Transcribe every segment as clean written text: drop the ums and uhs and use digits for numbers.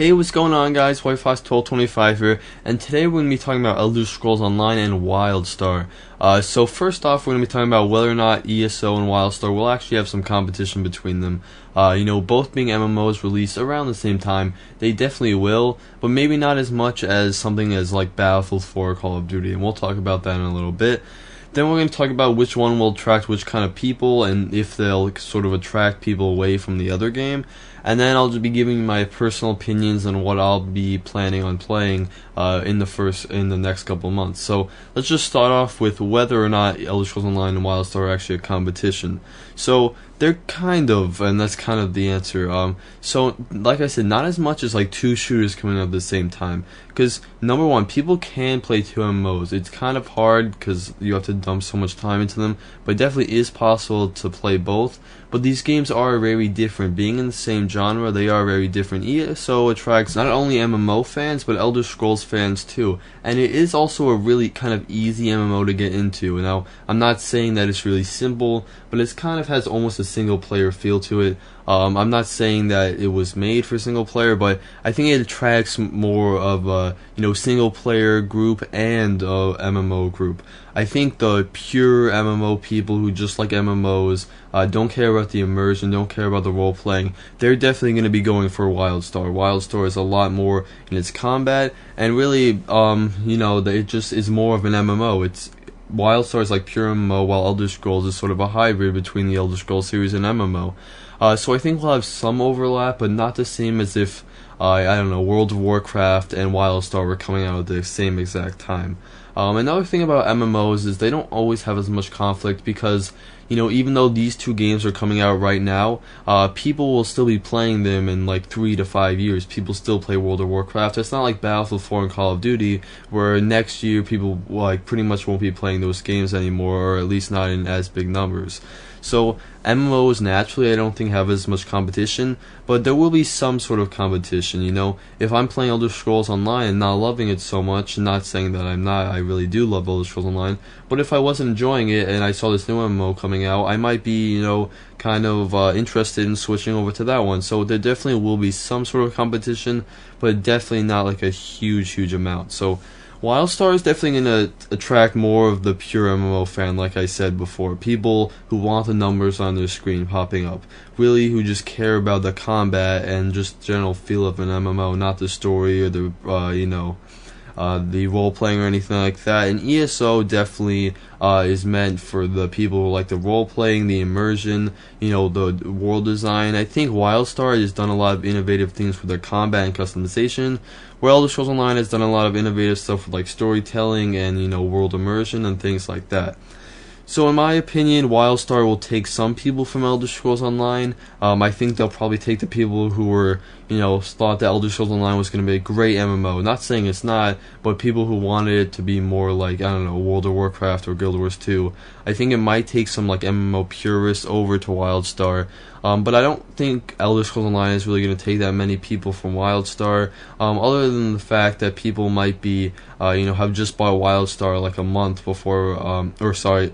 Hey, what's going on, guys? WhiteFox1225 here, and today we're going to be talking about Elder Scrolls Online and Wildstar. So first off, we're going to be talking about whether or not ESO and Wildstar will actually have some competition between them. Both being MMOs released around the same time, they definitely will, but maybe not as much as something as like Battlefield 4 or Call of Duty, and we'll talk about that in a little bit. Then we're going to talk about which one will attract which kind of people and if they'll sort of attract people away from the other game. And then I'll just be giving my personal opinions on what I'll be planning on playing in the next couple of months. So let's just start off with whether or not Elder Scrolls Online and Wildstar are actually a competition. So they're kind of, and that's kind of the answer. So like I said, not as much as like two shooters coming out at the same time. Because number one, people can play two MMOs. It's kind of hard because you have to dump so much time into them, but it definitely is possible to play both. But these games are very different. Being in the same genre, they are very different. ESO attracts not only MMO fans, but Elder Scrolls fans too. And it is also a really kind of easy MMO to get into. Now, I'm not saying that it's really simple, but it kind of has almost a single player feel to it. I'm not saying that it was made for single player, but I think it attracts more of a single player group and a MMO group. I think the pure MMO people who just like MMOs, don't care about the immersion, don't care about the role playing, they're definitely going to be going for Wildstar. Wildstar is a lot more in its combat, and really, it just is more of an MMO. Wildstar is like pure MMO, while Elder Scrolls is sort of a hybrid between the Elder Scrolls series and MMO. So I think we'll have some overlap, but not the same as if, World of Warcraft and Wildstar were coming out at the same exact time. Another thing about MMOs is they don't always have as much conflict because, even though these two games are coming out right now, people will still be playing them in like 3 to 5 years. People still play World of Warcraft. It's not like Battlefield 4 and Call of Duty, where next year people pretty much won't be playing those games anymore, or at least not in as big numbers. So MMOs naturally I don't think have as much competition, but there will be some sort of competition. If I'm playing Elder Scrolls Online and not loving it so much, not saying that I'm not, I really do love Elder Scrolls Online, but if I wasn't enjoying it and I saw this new MMO coming out, I might be, interested in switching over to that one. So there definitely will be some sort of competition, but definitely not like a huge amount. So Wildstar is definitely going to attract more of the pure MMO fan, like I said before. People who want the numbers on their screen popping up. Really, who just care about the combat and just general feel of an MMO, not the story or the role playing or anything like that. And ESO definitely is meant for the people who like the role playing, the immersion, the world design. I think Wildstar has done a lot of innovative things with their combat and customization, where Elder Scrolls Online has done a lot of innovative stuff with like storytelling and world immersion and things like that. So in my opinion, Wildstar will take some people from Elder Scrolls Online. I think they'll probably take the people who were, thought that Elder Scrolls Online was going to be a great MMO. Not saying it's not, but people who wanted it to be more like, World of Warcraft or Guild Wars 2. I think it might take some like MMO purists over to Wildstar. But I don't think Elder Scrolls Online is really going to take that many people from Wildstar, other than the fact that people might be, have just bought Wildstar like a month before,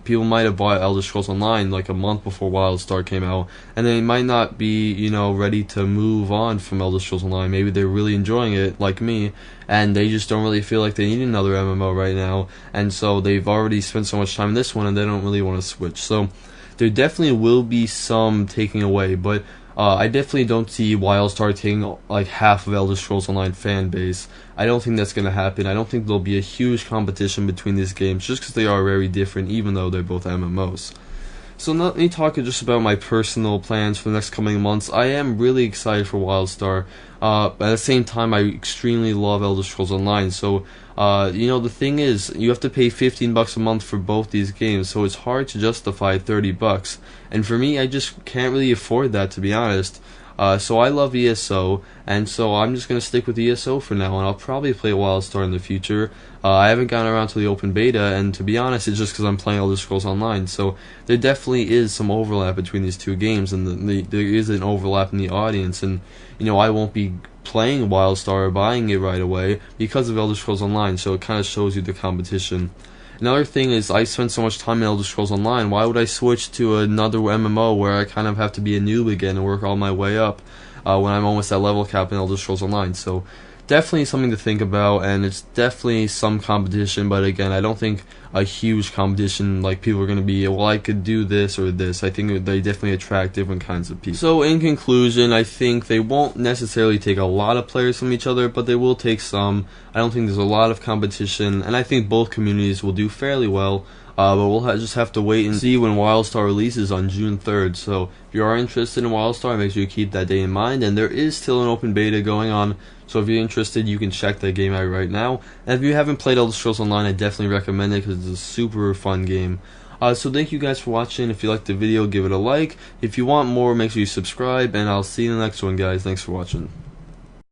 people might have bought Elder Scrolls Online like a month before Wildstar came out, and they might not be, ready to move on from Elder Scrolls Online. Maybe they're really enjoying it, like me, and they just don't really feel like they need another MMO right now, and so they've already spent so much time in this one, and they don't really want to switch. So there definitely will be some taking away, but I definitely don't see Wildstar taking like half of Elder Scrolls Online fan base. I don't think that's going to happen. I don't think there'll be a huge competition between these games just because they are very different, even though they're both MMOs. So let me talk just about my personal plans for the next coming months. I am really excited for Wildstar. At the same time, I extremely love Elder Scrolls Online. So, the thing is, you have to pay $15 a month for both these games, so it's hard to justify $30. And for me, I just can't really afford that, to be honest. So I love ESO, and so I'm just going to stick with ESO for now, and I'll probably play Wildstar in the future. I haven't gotten around to the open beta, and to be honest, it's just because I'm playing Elder Scrolls Online, so there definitely is some overlap between these two games, and there is an overlap in the audience, and, I won't be playing Wildstar or buying it right away because of Elder Scrolls Online, so it kind of shows you the competition. Another thing is I spend so much time in Elder Scrolls Online. Why would I switch to another MMO where I kind of have to be a noob again and work all my way up when I'm almost at level cap in Elder Scrolls Online? So definitely something to think about, and it's definitely some competition, but again, I don't think a huge competition like people are going to be, well, I could do this or this. I think they definitely attract different kinds of people. So in conclusion, I think they won't necessarily take a lot of players from each other, but they will take some. I don't think there's a lot of competition, and I think both communities will do fairly well. But we'll just have to wait and see when Wildstar releases on June 3rd. So if you are interested in Wildstar, make sure you keep that day in mind. And there is still an open beta going on, so if you're interested, you can check that game out right now. And if you haven't played Elder Scrolls Online, I definitely recommend it because it's a super fun game. So thank you guys for watching. If you liked the video, give it a like. If you want more, make sure you subscribe, and I'll see you in the next one, guys. Thanks for watching.